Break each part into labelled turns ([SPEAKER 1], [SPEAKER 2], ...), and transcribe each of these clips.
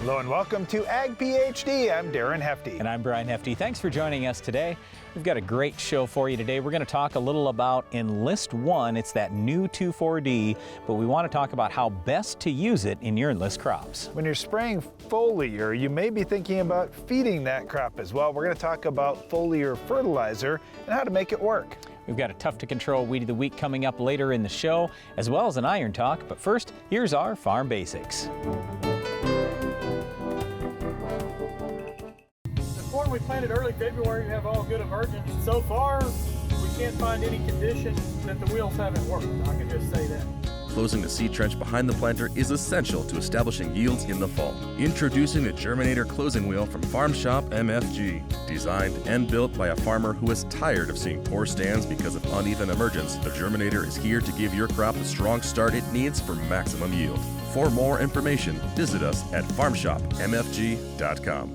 [SPEAKER 1] Hello and welcome to Ag PhD. I'm Darren Hefty.
[SPEAKER 2] And I'm Brian Hefty. Thanks for joining us today. We've got a great show for you today. We're going to talk a little about Enlist One. It's that new 2,4-D, but we want to talk about how best to use it in your Enlist crops.
[SPEAKER 1] When you're spraying foliar, you may be thinking about feeding that crop as well. We're going to talk about foliar fertilizer and how to make it work.
[SPEAKER 2] We've got a tough to control weed of the week coming up later in the show, as well as an iron talk. But first, here's our farm basics.
[SPEAKER 3] We planted early February, we have all good emergence. So far, we can't find any condition that the wheels haven't worked. I can just say that.
[SPEAKER 4] Closing the seed trench behind the planter is essential to establishing yields in the fall. Introducing the Germinator closing wheel from Farm Shop MFG. Designed and built by a farmer who is tired of seeing poor stands because of uneven emergence, the Germinator is here to give your crop the strong start it needs for maximum yield. For more information, visit us at farmshopmfg.com.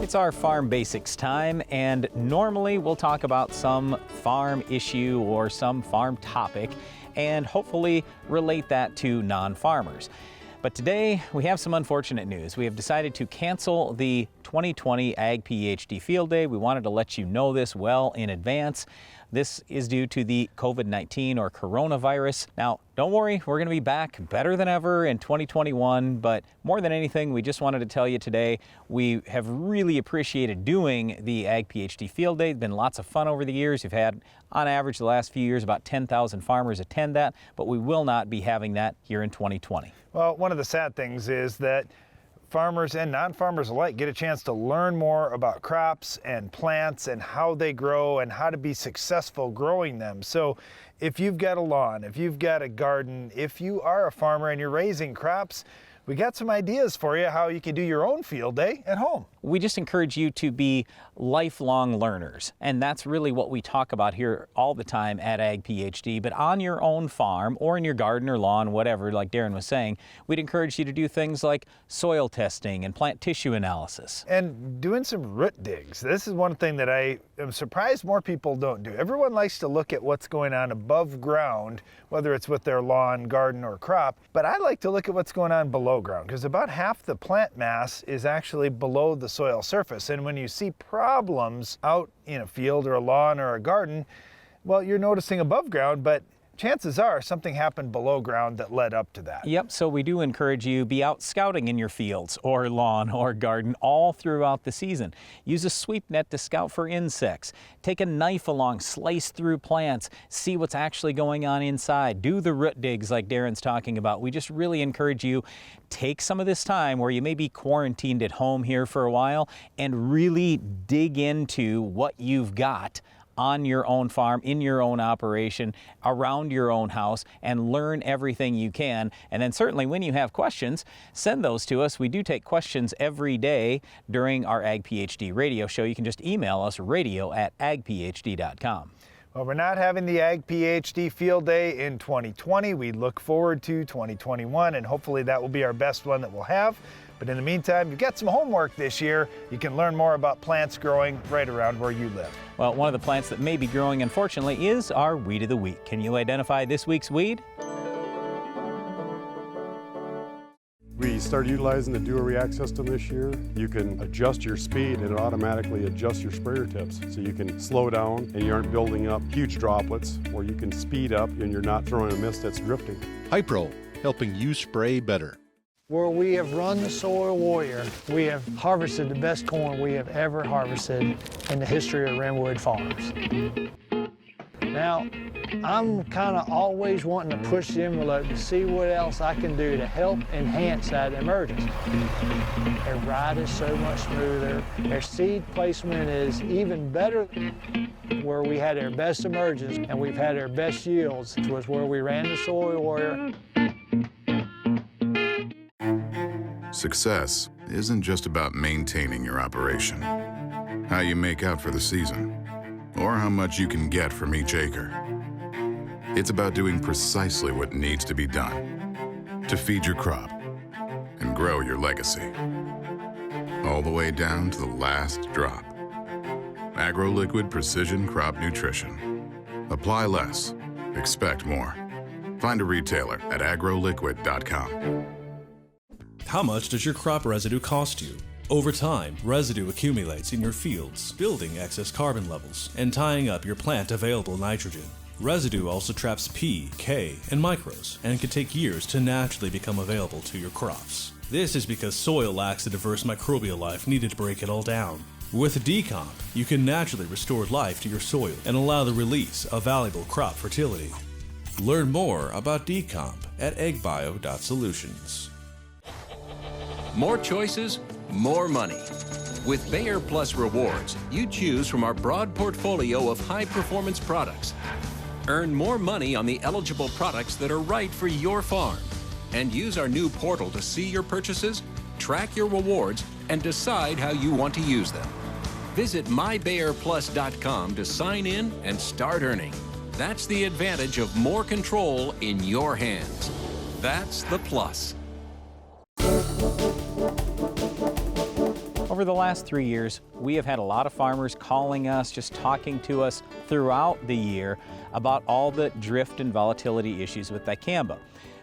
[SPEAKER 2] It's our farm basics time, and normally we'll talk about some farm issue or some farm topic and hopefully relate that to non-farmers. But today we have some unfortunate news. We have decided to cancel the 2020 Ag PhD Field Day. We wanted to let you know this well in advance. This is due to the COVID-19 or coronavirus. Now, don't worry, we're going to be back better than ever in 2021, but more than anything, we just wanted to tell you today, we have really appreciated doing the Ag PhD Field Day. It's been lots of fun over the years. We've had, on average, the last few years, about 10,000 farmers attend that, but we will not be having that here in 2020.
[SPEAKER 1] Well, one of the sad things is that farmers and non-farmers alike get a chance to learn more about crops and plants and how they grow and how to be successful growing them. So if you've got a lawn, if you've got a garden, if you are a farmer and you're raising crops, we got some ideas for you how you can do your own field day at home.
[SPEAKER 2] We just encourage you to be lifelong learners, and that's really what we talk about here all the time at Ag PhD. But on your own farm or in your garden or lawn, whatever, like Darren was saying, we'd encourage you to do things like soil testing and plant tissue analysis.
[SPEAKER 1] And doing some root digs. This is one thing that I am surprised more people don't do. Everyone likes to look at what's going on above ground, whether it's with their lawn, garden, or crop, but I like to look at what's going on below ground, because about half the plant mass is actually below the soil surface. And when you see problems out in a field or a lawn or a garden, well, you're noticing above ground, but chances are something happened below ground that led up to that.
[SPEAKER 2] Yep, so we do encourage you be out scouting in your fields or lawn or garden all throughout the season. Use a sweep net to scout for insects. Take a knife along, slice through plants, see what's actually going on inside. Do the root digs like Darren's talking about. We just really encourage you, take some of this time where you may be quarantined at home here for a while and really dig into what you've got on your own farm, in your own operation, around your own house, and learn everything you can. And then certainly when you have questions, send those to us. We do take questions every day during our Ag PhD radio show. You can just email us, radio@agphd.com.
[SPEAKER 1] Well, we're not having the Ag PhD Field Day in 2020. We look forward to 2021, and hopefully that will be our best one that we'll have. But in the meantime, you've got some homework this year. You can learn more about plants growing right around where you live.
[SPEAKER 2] Well, one of the plants that may be growing, unfortunately, is our weed of the week. Can you identify this week's weed?
[SPEAKER 5] We started utilizing the Dual React system this year. You can adjust your speed and it automatically adjusts your sprayer tips. So you can slow down and you aren't building up huge droplets, or you can speed up and you're not throwing a mist that's drifting.
[SPEAKER 6] Hypro, helping you spray better.
[SPEAKER 7] Where we have run the Soil Warrior, we have harvested the best corn we have ever harvested in the history of Wrenwood Farms. Now, I'm kind of always wanting to push the envelope to see what else I can do to help enhance that emergence. Their ride is so much smoother. Their seed placement is even better. Where we had our best emergence and we've had our best yields was where we ran the Soil Warrior.
[SPEAKER 8] Success isn't just about maintaining your operation, how you make out for the season, or how much you can get from each acre. It's about doing precisely what needs to be done to feed your crop and grow your legacy, all the way down to the last drop. AgroLiquid Precision Crop Nutrition. Apply less, expect more. Find a retailer at agroliquid.com.
[SPEAKER 9] How much does your crop residue cost you? Over time, residue accumulates in your fields, building excess carbon levels and tying up your plant available nitrogen. Residue also traps P, K, and micros and can take years to naturally become available to your crops. This is because soil lacks the diverse microbial life needed to break it all down. With Decomp, you can naturally restore life to your soil and allow the release of valuable crop fertility. Learn more about Decomp at eggbio.solutions.
[SPEAKER 10] More choices, more money. With Bayer Plus Rewards, you choose from our broad portfolio of high-performance products. Earn more money on the eligible products that are right for your farm. And use our new portal to see your purchases, track your rewards, and decide how you want to use them. Visit mybayerplus.com to sign in and start earning. That's the advantage of more control in your hands. That's the plus.
[SPEAKER 2] Over the last 3 years, we have had a lot of farmers calling us, just talking to us throughout the year about all the drift and volatility issues with dicamba.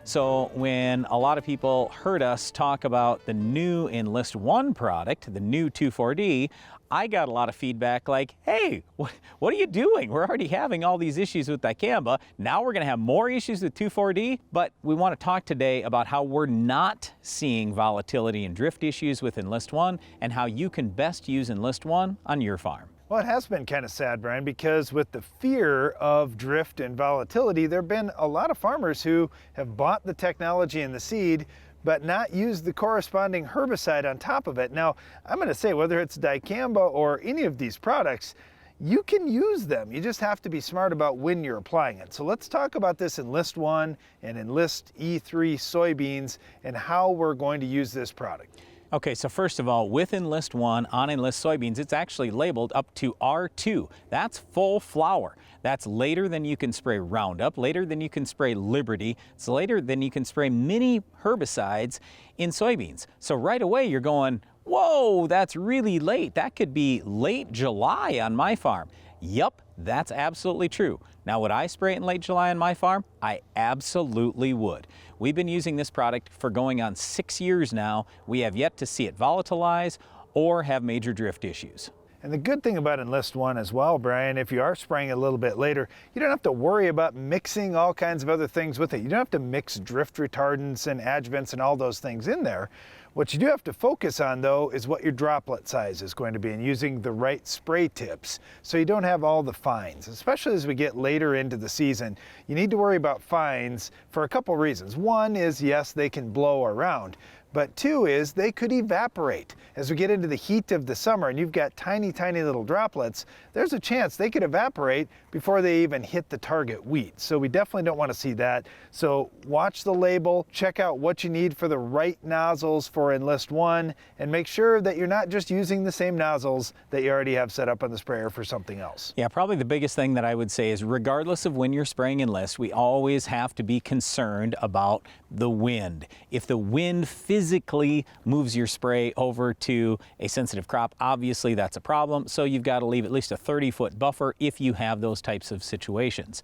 [SPEAKER 2] So when a lot of people heard us talk about the new Enlist One product, the new 2,4-D, I got a lot of feedback like, hey, what are you doing? We're already having all these issues with dicamba. Now we're going to have more issues with 2,4-D. But we want to talk today about how we're not seeing volatility and drift issues with Enlist One and how you can best use Enlist One on your farm.
[SPEAKER 1] Well, it has been kind of sad, Brian, because with the fear of drift and volatility, there have been a lot of farmers who have bought the technology and the seed, but not used the corresponding herbicide on top of it. Now, I'm going to say whether it's dicamba or any of these products, you can use them. You just have to be smart about when you're applying it. So let's talk about this Enlist One and Enlist E3 soybeans and how we're going to use this product.
[SPEAKER 2] Okay, so first of all, with Enlist One on Enlist soybeans, it's actually labeled up to R2. That's full flower. That's later than you can spray Roundup, later than you can spray Liberty. It's later than you can spray many herbicides in soybeans. So right away you're going, whoa, that's really late. That could be late July on my farm. Yup, that's absolutely true. Now, would I spray it in late July on my farm? I absolutely would. We've been using this product for going on 6 years now. We have yet to see it volatilize or have major drift issues.
[SPEAKER 1] And the good thing about Enlist One as well, Brian, if you are spraying a little bit later, you don't have to worry about mixing all kinds of other things with it. You don't have to mix drift retardants and adjuvants and all those things in there. What you do have to focus on, though, is what your droplet size is going to be and using the right spray tips so you don't have all the fines. Especially as we get later into the season, you need to worry about fines for a couple reasons. One is, yes, they can blow around. But two is they could evaporate. As we get into the heat of the summer and you've got tiny, tiny little droplets, there's a chance they could evaporate before they even hit the target wheat. So we definitely don't want to see that. So watch the label, check out what you need for the right nozzles for Enlist One, and make sure that you're not just using the same nozzles that you already have set up on the sprayer for something else.
[SPEAKER 2] Yeah, probably the biggest thing that I would say is regardless of when you're spraying Enlist, we always have to be concerned about the wind. If the wind physically moves your spray over to a sensitive crop, obviously that's a problem. So you've got to leave at least a 30-foot buffer if you have those types of situations.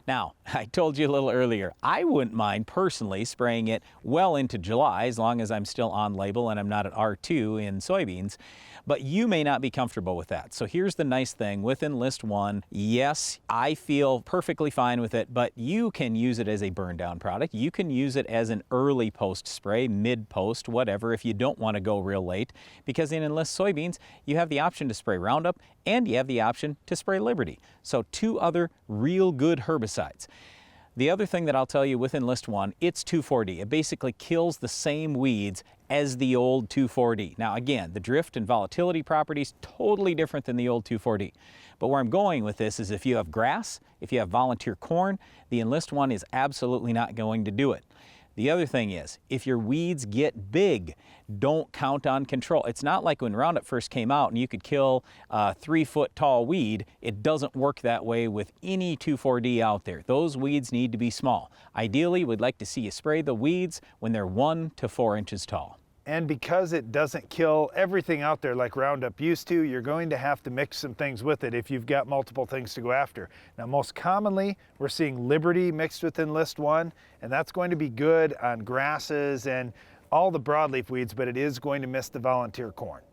[SPEAKER 2] Now, I told you a little earlier, I wouldn't mind personally spraying it well into July as long as I'm still on label and I'm not at R2 in soybeans. But you may not be comfortable with that. So here's the nice thing with Enlist One. Yes, I feel perfectly fine with it, but you can use it as a burn down product. You can use it as an early post spray, mid post, whatever, if you don't want to go real late. Because in Enlist soybeans, you have the option to spray Roundup and you have the option to spray Liberty. So two other real good herbicides. The other thing that I'll tell you with Enlist One, it's 2,4-D. It basically kills the same weeds as the old 2,4-D. Now again, the drift and volatility properties totally different than the old 2,4-D. But where I'm going with this is if you have grass, if you have volunteer corn, the Enlist One is absolutely not going to do it. The other thing is, if your weeds get big, don't count on control. It's not like when Roundup first came out and you could kill a 3-foot tall weed. It doesn't work that way with any 2,4-D out there. Those weeds need to be small. Ideally, we'd like to see you spray the weeds when they're 1 to 4 inches tall.
[SPEAKER 1] And because it doesn't kill everything out there like Roundup used to, you're going to have to mix some things with it if you've got multiple things to go after. Now, most commonly, we're seeing Liberty mixed with Enlist One, and that's going to be good on grasses and all the broadleaf weeds, but it is going to miss the volunteer corn.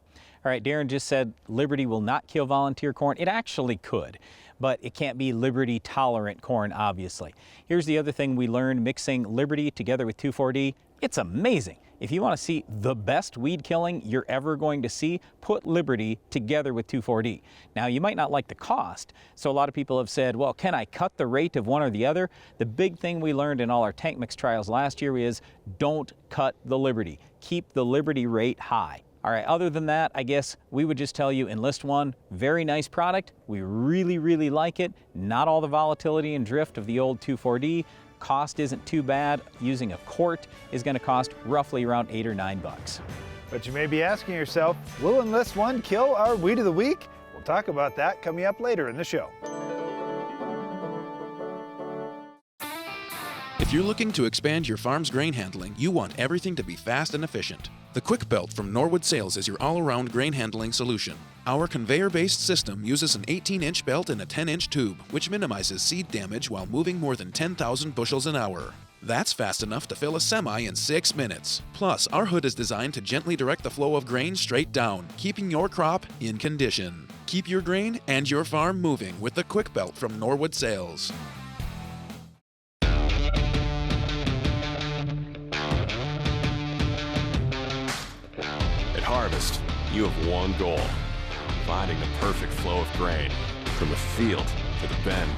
[SPEAKER 2] All right, Darren just said Liberty will not kill volunteer corn. It actually could, but it can't be Liberty tolerant corn, obviously. Here's the other thing we learned mixing Liberty together with 2,4-D. It's amazing. If you want to see the best weed killing you're ever going to see, put Liberty together with 2,4-D. Now, you might not like the cost, so a lot of people have said, well, can I cut the rate of one or the other? The big thing we learned in all our tank mix trials last year is don't cut the Liberty. Keep the Liberty rate high. All right, other than that, I guess we would just tell you Enlist One, very nice product. We really, really like it. Not all the volatility and drift of the old 2,4-D. Cost isn't too bad. Using a quart is going to cost roughly around $8 or $9.
[SPEAKER 1] But you may be asking yourself, will Enlist One kill our weed of the week? We'll talk about that coming up later in the show.
[SPEAKER 11] If you're looking to expand your farm's grain handling, you want everything to be fast and efficient. The Quick Belt from Norwood Sales is your all-around grain handling solution. Our conveyor-based system uses an 18-inch belt and a 10-inch tube, which minimizes seed damage while moving more than 10,000 bushels an hour. That's fast enough to fill a semi in 6 minutes. Plus, our hood is designed to gently direct the flow of grain straight down, keeping your crop in condition. Keep your grain and your farm moving with the Quick Belt from Norwood Sales.
[SPEAKER 12] At Harvest, you have one goal: finding the perfect flow of grain from the field to the bin.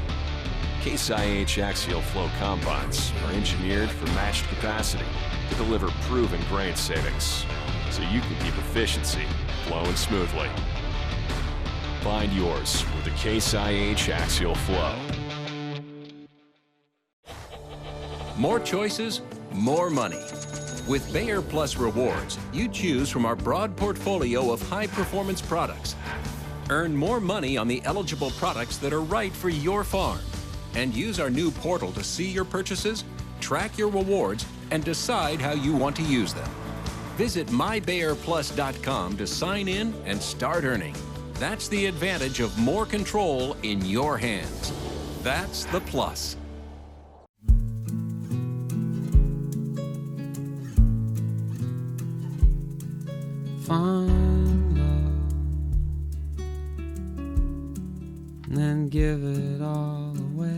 [SPEAKER 12] Case IH axial flow combines are engineered for matched capacity to deliver proven grain savings, so you can keep efficiency flowing smoothly. Find yours with the Case IH axial flow.
[SPEAKER 10] More choices, more money. With Bayer Plus Rewards, you choose from our broad portfolio of high-performance products. Earn more money on the eligible products that are right for your farm. And use our new portal to see your purchases, track your rewards, and decide how you want to use them. Visit mybayerplus.com to sign in and start earning. That's the advantage of more control in your hands. That's the plus.
[SPEAKER 13] Find love, and then give it all away.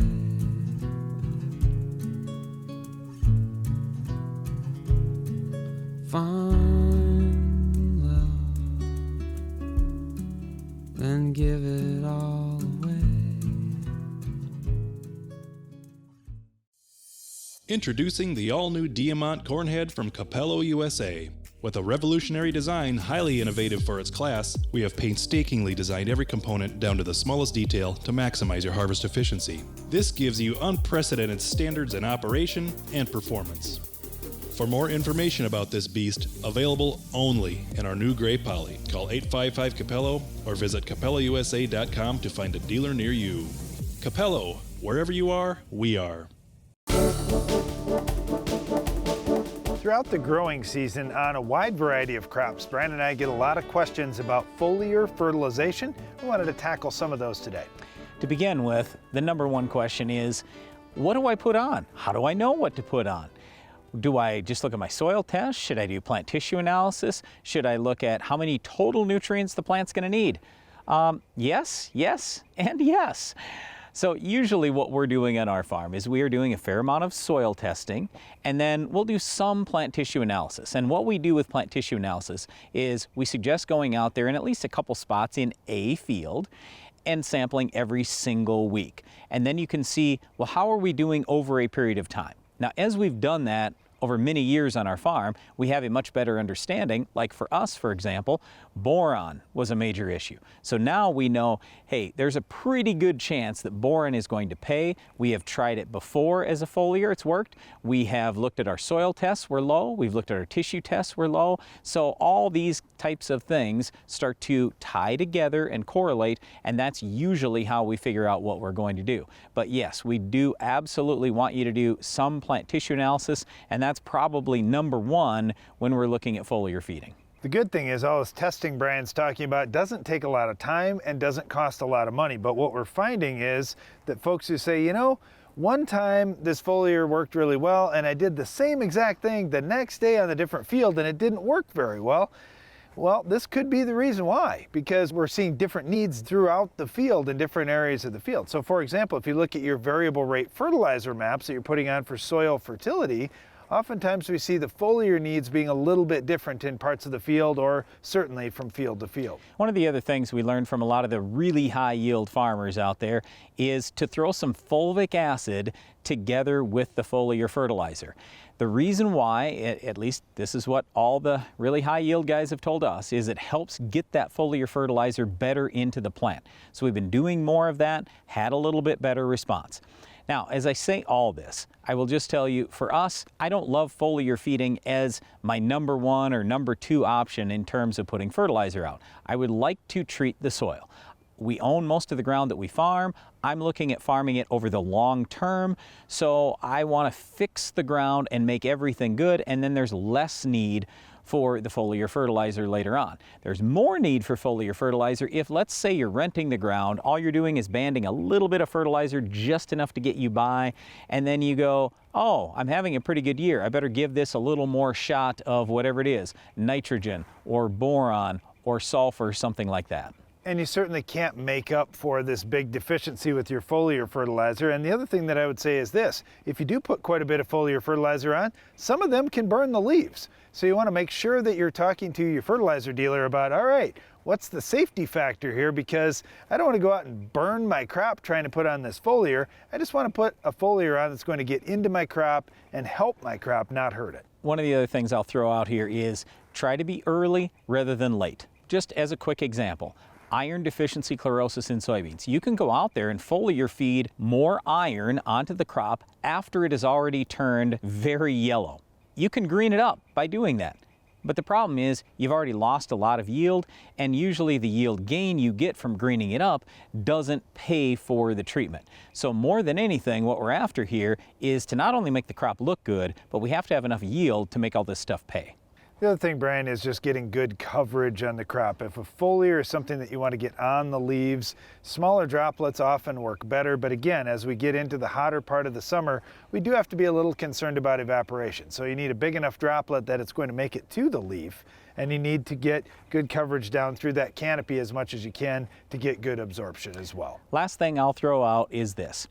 [SPEAKER 13] Find love, then give it all away.
[SPEAKER 9] Introducing the all-new Diamant Cornhead from Capello, USA. With a revolutionary design highly innovative for its class, we have painstakingly designed every component down to the smallest detail to maximize your harvest efficiency. This gives you unprecedented standards in operation and performance. For more information about this beast, available only in our new gray poly, call 855-CAPELLO or visit capellousa.com to find a dealer near you. Capello, wherever you are, we are.
[SPEAKER 1] Throughout the growing season on a wide variety of crops, Brian and I get a lot of questions about foliar fertilization. We wanted to tackle some of those today.
[SPEAKER 2] To begin with, the number one question is, what do I put on? How do I know what to put on? Do I just look at my soil test? Should I do plant tissue analysis? Should I look at how many total nutrients the plant's going to need? Yes, and yes. So usually what we're doing on our farm is we are doing a fair amount of soil testing, and then we'll do some plant tissue analysis. And what we do with plant tissue analysis is we suggest going out there in at least a couple spots in a field and sampling every single week. And then you can see, well, how are we doing over a period of time? Now, as we've done that over many years on our farm, we have a much better understanding. Like for us, for example, boron was a major issue. So now we know, hey, there's a pretty good chance that boron is going to pay. We have tried it before as a foliar, it's worked. We have looked at our soil tests, we're low. We've looked at our tissue tests, we're low. So all these types of things start to tie together and correlate, and that's usually how we figure out what we're going to do. But yes, we do absolutely want you to do some plant tissue analysis, and that's that's probably number one when we're looking at foliar feeding.
[SPEAKER 1] The good thing is all this testing Brian's talking about doesn't take a lot of time and doesn't cost a lot of money. But what we're finding is that folks who say, you know, one time this foliar worked really well and I did the same exact thing the next day on a different field and it didn't work very well. Well, this could be the reason why, because we're seeing different needs throughout the field in different areas of the field. So for example, if you look at your variable rate fertilizer maps that you're putting on for soil fertility, oftentimes we see the foliar needs being a little bit different in parts of the field or certainly from field to field.
[SPEAKER 2] One of the other things we learned from a lot of the really high yield farmers out there is to throw some fulvic acid together with the foliar fertilizer. The reason why, at least this is what all the really high yield guys have told us, is it helps get that foliar fertilizer better into the plant. So we've been doing more of that, had a little bit better response. Now, as I say all this, I will just tell you, for us, I don't love foliar feeding as my number one or number two option in terms of putting fertilizer out. I would like to treat the soil. We own most of the ground that we farm. I'm looking at farming it over the long term, so I want to fix the ground and make everything good, and then there's less need for the foliar fertilizer later on. There's more need for foliar fertilizer if, let's say, you're renting the ground, all you're doing is banding a little bit of fertilizer, just enough to get you by, and then you go, oh, I'm having a pretty good year, I better give this a little more shot of whatever it is, nitrogen or boron or sulfur, something like that.
[SPEAKER 1] And you certainly can't make up for this big deficiency with your foliar fertilizer. And the other thing that I would say is this: if you do put quite a bit of foliar fertilizer on, some of them can burn the leaves. So you want to make sure that you're talking to your fertilizer dealer about, all right, what's the safety factor here? Because I don't want to go out and burn my crop trying to put on this foliar. I just want to put a foliar on that's going to get into my crop and help my crop, not hurt it.
[SPEAKER 2] One of the other things I'll throw out here is try to be early rather than late. Just as a quick example, iron deficiency chlorosis in soybeans. You can go out there and foliar feed more iron onto the crop after it has already turned very yellow. You can green it up by doing that. But the problem is you've already lost a lot of yield, and usually the yield gain you get from greening it up doesn't pay for the treatment. So more than anything, what we're after here is to not only make the crop look good, but we have to have enough yield to make all this stuff pay.
[SPEAKER 1] The other thing, Brian, is just getting good coverage on the crop. If a foliar is something that you want to get on the leaves, smaller droplets often work better. But again, as we get into the hotter part of the summer, we do have to be a little concerned about evaporation. So you need a big enough droplet that it's going to make it to the leaf, and you need to get good coverage down through that canopy as much as you can to get good absorption as well.
[SPEAKER 2] Last thing I'll throw out is this.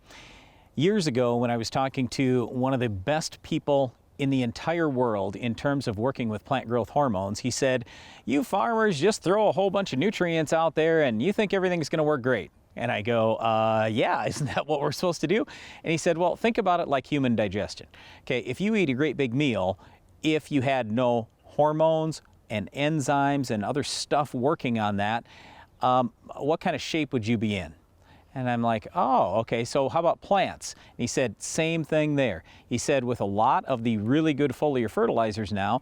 [SPEAKER 2] Years ago, when I was talking to one of the best people in the entire world in terms of working with plant growth hormones, he said, you farmers just throw a whole bunch of nutrients out there and you think everything's going to work great. And I go, yeah, isn't that what we're supposed to do? And he said, well, think about it like human digestion. Okay, if you eat a great big meal, if you had no hormones and enzymes and other stuff working on that, what kind of shape would you be in? And I'm like, oh, okay, so how about plants? And he said, same thing there. He said, with a lot of the really good foliar fertilizers now,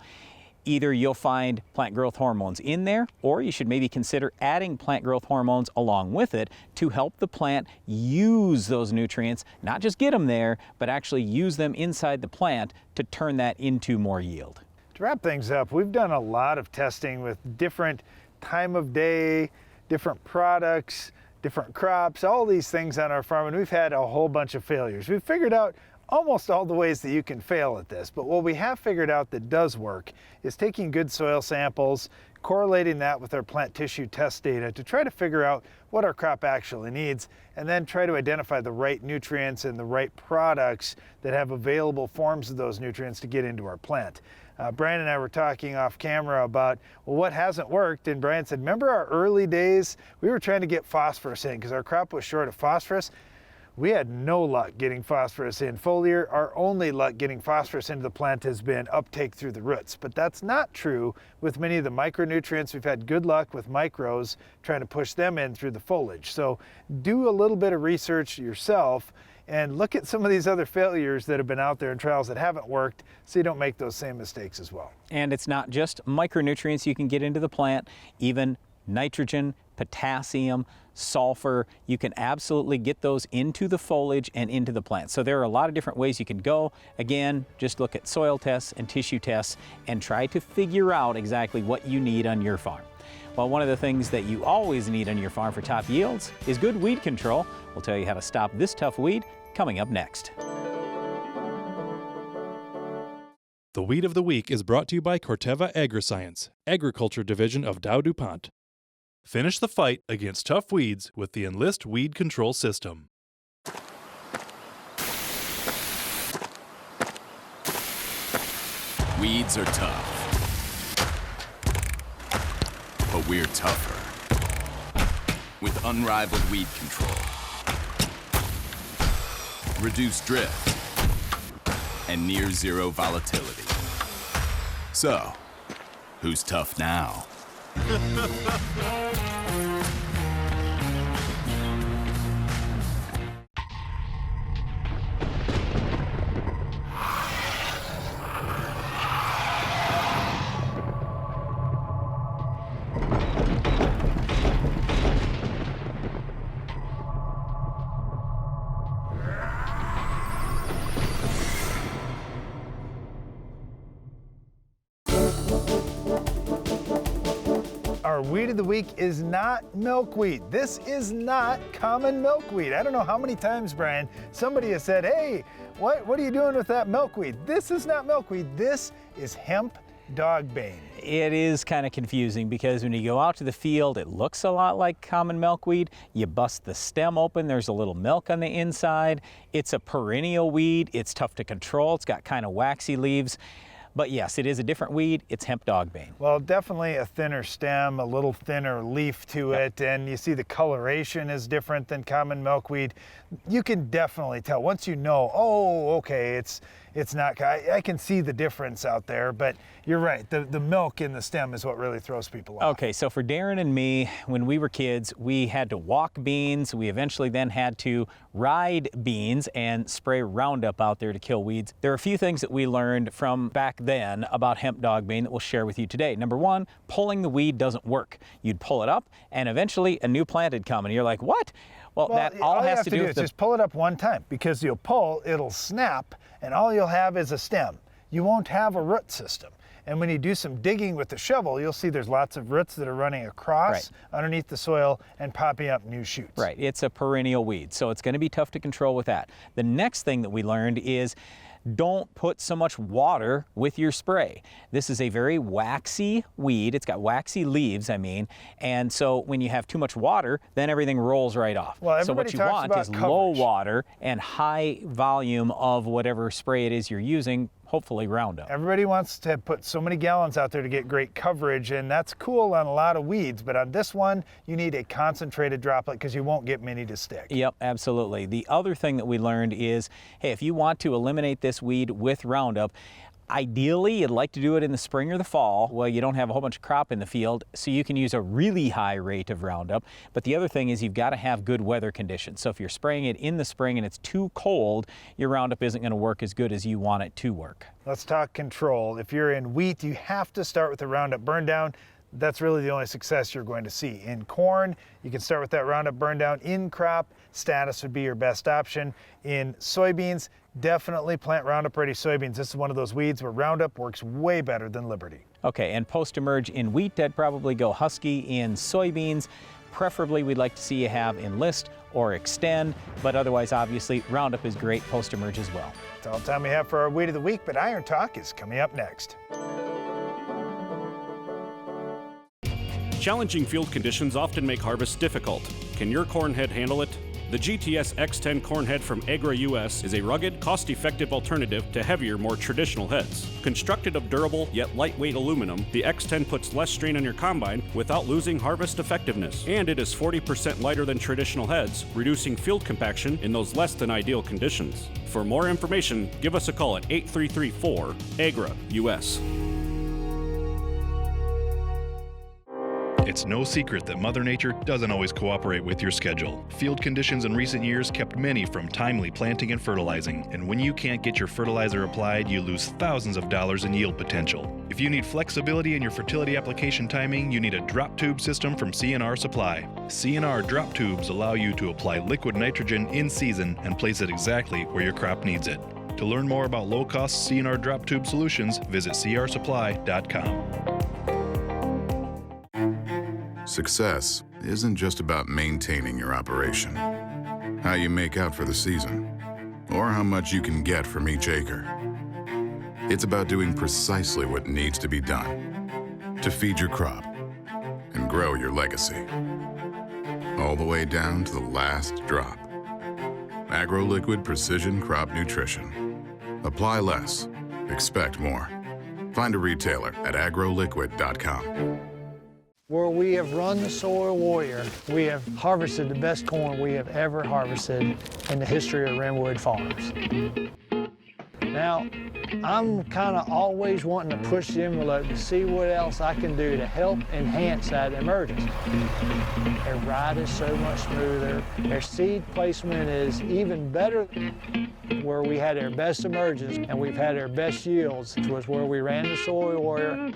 [SPEAKER 2] either you'll find plant growth hormones in there, or you should maybe consider adding plant growth hormones along with it to help the plant use those nutrients, not just get them there, but actually use them inside the plant to turn that into more yield.
[SPEAKER 1] To wrap things up, we've done a lot of testing with different time of day, different products, different crops, all these things on our farm, and we've had a whole bunch of failures. We've figured out almost all the ways that you can fail at this, but what we have figured out that does work is taking good soil samples, correlating that with our plant tissue test data to try to figure out what our crop actually needs, and then try to identify the right nutrients and the right products that have available forms of those nutrients to get into our plant. Brian and I were talking off camera about, well, what hasn't worked, and Brian said, remember our early days? We were trying to get phosphorus in because our crop was short of phosphorus. We had no luck getting phosphorus in foliar. Our only luck getting phosphorus into the plant has been uptake through the roots. But that's not true with many of the micronutrients. We've had good luck with micros trying to push them in through the foliage. So do a little bit of research yourself and look at some of these other failures that have been out there in trials that haven't worked, so you don't make those same mistakes as well.
[SPEAKER 2] And it's not just micronutrients you can get into the plant, even nitrogen, potassium, sulfur. You can absolutely get those into the foliage and into the plant. So there are a lot of different ways you can go. Again, just look at soil tests and tissue tests and try to figure out exactly what you need on your farm. Well, one of the things that you always need on your farm for top yields is good weed control. We'll tell you how to stop this tough weed coming up next.
[SPEAKER 14] The Weed of the Week is brought to you by Corteva Agriscience, Agriculture Division of Dow DuPont. Finish the fight against tough weeds with the Enlist Weed Control System.
[SPEAKER 12] Weeds are tough, but we're tougher. With unrivaled weed control, reduced drift, and near zero volatility. So, who's tough now?
[SPEAKER 1] Our weed of the week is not milkweed. This is not common milkweed. I don't know how many times, Brian, somebody has said, hey, what are you doing with that milkweed? This is not milkweed. This is hemp dogbane.
[SPEAKER 2] It is kind of confusing because when you go out to the field, it looks a lot like common milkweed. You bust the stem open, there's a little milk on the inside. It's a perennial weed. It's tough to control. It's got kind of waxy leaves. But yes, it is a different weed. It's hemp dogbane.
[SPEAKER 1] Well, definitely a thinner stem, a little thinner leaf to it, and you see the coloration is different than common milkweed. You can definitely tell once you know, oh, okay, it's not, I can see the difference out there, but you're right, the milk in the stem is what really throws people off.
[SPEAKER 2] Okay, so for Darren and me, when we were kids, we had to walk beans. We eventually then had to ride beans and spray Roundup out there to kill weeds. There are a few things that we learned from back then about hemp dogbane that we'll share with you today. Number one, pulling the weed doesn't work. You'd pull it up and eventually a new plant would come and you're like, what? Well, that all has to do with
[SPEAKER 1] just pull it up one time, because you'll pull, it'll snap, and all you'll have is a stem. You won't have a root system. And when you do some digging with the shovel, you'll see there's lots of roots that are running across underneath the soil and popping up new shoots.
[SPEAKER 2] Right, it's a perennial weed, so it's going to be tough to control with that. The next thing that we learned is don't put so much water with your spray. This is a very waxy weed. It's got waxy leaves, and so when you have too much water, then everything rolls right off.
[SPEAKER 1] Well,
[SPEAKER 2] so what you want is low water and high volume of whatever spray it is you're using, hopefully Roundup.
[SPEAKER 1] Everybody wants to put so many gallons out there to get great coverage, and that's cool on a lot of weeds, but on this one, you need a concentrated droplet because you won't get many to stick.
[SPEAKER 2] Yep, absolutely. The other thing that we learned is, hey, if you want to eliminate this weed with Roundup, ideally, you'd like to do it in the spring or the fall. Well, you don't have a whole bunch of crop in the field, so you can use a really high rate of Roundup. But the other thing is you've got to have good weather conditions. So if you're spraying it in the spring and it's too cold, your Roundup isn't going to work as good as you want it to work.
[SPEAKER 1] Let's talk control. If you're in wheat, you have to start with the Roundup burn down. That's really the only success you're going to see. In corn, you can start with that Roundup burn down. In crop, status would be your best option. In soybeans, definitely plant Roundup ready soybeans. This is one of those weeds where Roundup works way better than Liberty.
[SPEAKER 2] Okay, and post-emerge in wheat, I'd probably go Husky. In soybeans, preferably we'd like to see you have Enlist or Extend, but otherwise, obviously, Roundup is great post-emerge as well.
[SPEAKER 1] That's all the time we have for our Weed of the Week, but Iron Talk is coming up next.
[SPEAKER 15] Challenging field conditions often make harvest difficult. Can your corn head handle it? The GTS X10 corn head from Agra US is a rugged, cost-effective alternative to heavier, more traditional heads. Constructed of durable yet lightweight aluminum, the X10 puts less strain on your combine without losing harvest effectiveness. And it is 40% lighter than traditional heads, reducing field compaction in those less than ideal conditions. For more information, give us a call at 8334 Agra US.
[SPEAKER 14] It's no secret that Mother Nature doesn't always cooperate with your schedule. Field conditions in recent years kept many from timely planting and fertilizing, and when you can't get your fertilizer applied, you lose thousands of dollars in yield potential. If you need flexibility in your fertility application timing, you need a drop tube system from C&R Supply. C&R drop tubes allow you to apply liquid nitrogen in season and place it exactly where your crop needs it. To learn more about low-cost C&R drop tube solutions, visit crsupply.com.
[SPEAKER 8] Success isn't just about maintaining your operation, how you make out for the season, or how much you can get from each acre. It's about doing precisely what needs to be done to feed your crop and grow your legacy, all the way down to the last drop. AgroLiquid Precision Crop Nutrition. Apply less, expect more. Find a retailer at agroliquid.com.
[SPEAKER 7] Where we have run the soil warrior, we have harvested the best corn we have ever harvested in the history of Renwood Farms. Now, I'm kind of always wanting to push the envelope to see what else I can do to help enhance that emergence. Their ride is so much smoother. Their seed placement is even better. Where we had our best emergence and we've had our best yields was where we ran the soil warrior.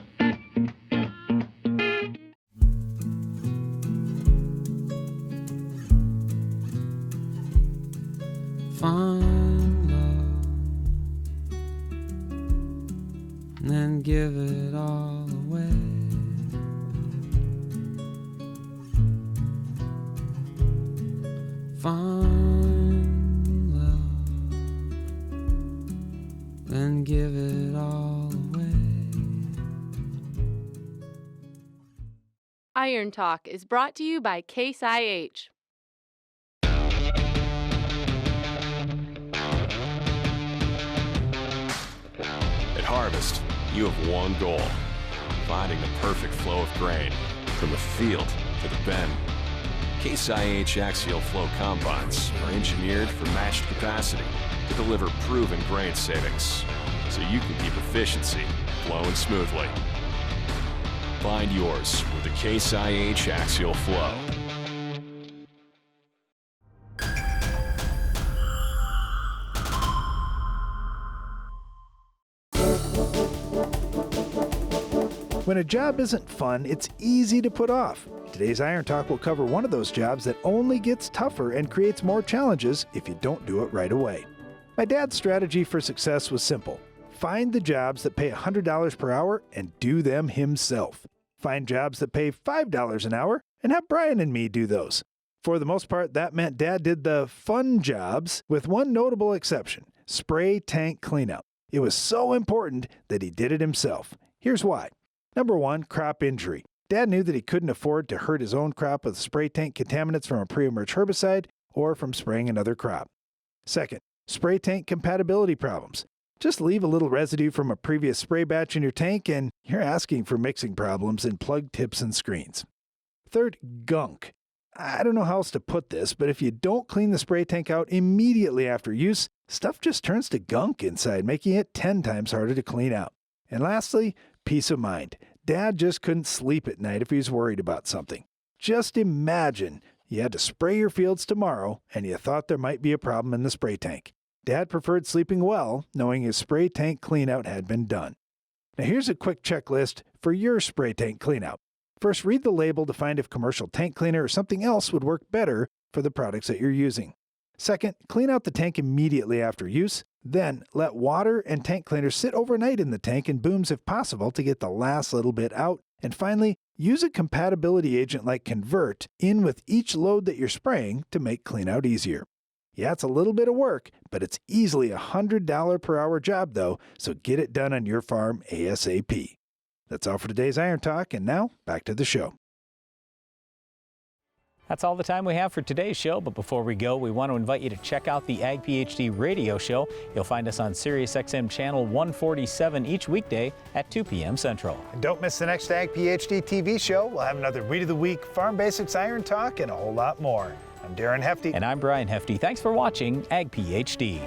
[SPEAKER 13] Find love, and then give it all away. Find love, then give it all away.
[SPEAKER 16] Iron Talk is brought to you by Case IH.
[SPEAKER 12] At Harvest, you have one goal: finding the perfect flow of grain from the field to the bin. Case IH axial flow combines are engineered for matched capacity to deliver proven grain savings, so you can keep efficiency flowing smoothly. Find yours with the Case IH axial flow.
[SPEAKER 1] When a job isn't fun, it's easy to put off. Today's Iron Talk will cover one of those jobs that only gets tougher and creates more challenges if you don't do it right away. My dad's strategy for success was simple. Find the jobs that pay $100 per hour and do them himself. Find jobs that pay $5 an hour and have Brian and me do those. For the most part, that meant Dad did the fun jobs with one notable exception: spray tank cleanout. It was so important that he did it himself. Here's why. Number one, crop injury. Dad knew that he couldn't afford to hurt his own crop with spray tank contaminants from a pre-emerge herbicide or from spraying another crop. Second, spray tank compatibility problems. Just leave a little residue from a previous spray batch in your tank and you're asking for mixing problems in plug tips and screens. Third, gunk. I don't know how else to put this, but if you don't clean the spray tank out immediately after use, stuff just turns to gunk inside, making it 10 times harder to clean out. And lastly, peace of mind. Dad just couldn't sleep at night if he was worried about something. Just imagine you had to spray your fields tomorrow and you thought there might be a problem in the spray tank. Dad preferred sleeping well, knowing his spray tank cleanout had been done. Now here's a quick checklist for your spray tank cleanout. First, read the label to find if commercial tank cleaner or something else would work better for the products that you're using. Second, clean out the tank immediately after use. Then, let water and tank cleaner sit overnight in the tank in booms if possible to get the last little bit out. And finally, use a compatibility agent like Convert in with each load that you're spraying to make cleanout easier. Yeah, it's a little bit of work, but it's easily a $100 per hour job though, so get it done on your farm ASAP. That's all for today's Iron Talk, and now back to the show.
[SPEAKER 2] That's all the time we have for today's show, but before we go, we want to invite you to check out the Ag PhD radio show. You'll find us on SiriusXM channel 147 each weekday at 2 p.m. Central.
[SPEAKER 1] And don't miss the next Ag PhD TV show. We'll have another Weed of the Week, Farm Basics Iron Talk, and a whole lot more. I'm Darren Hefty.
[SPEAKER 2] And I'm Brian Hefty. Thanks for watching Ag PhD.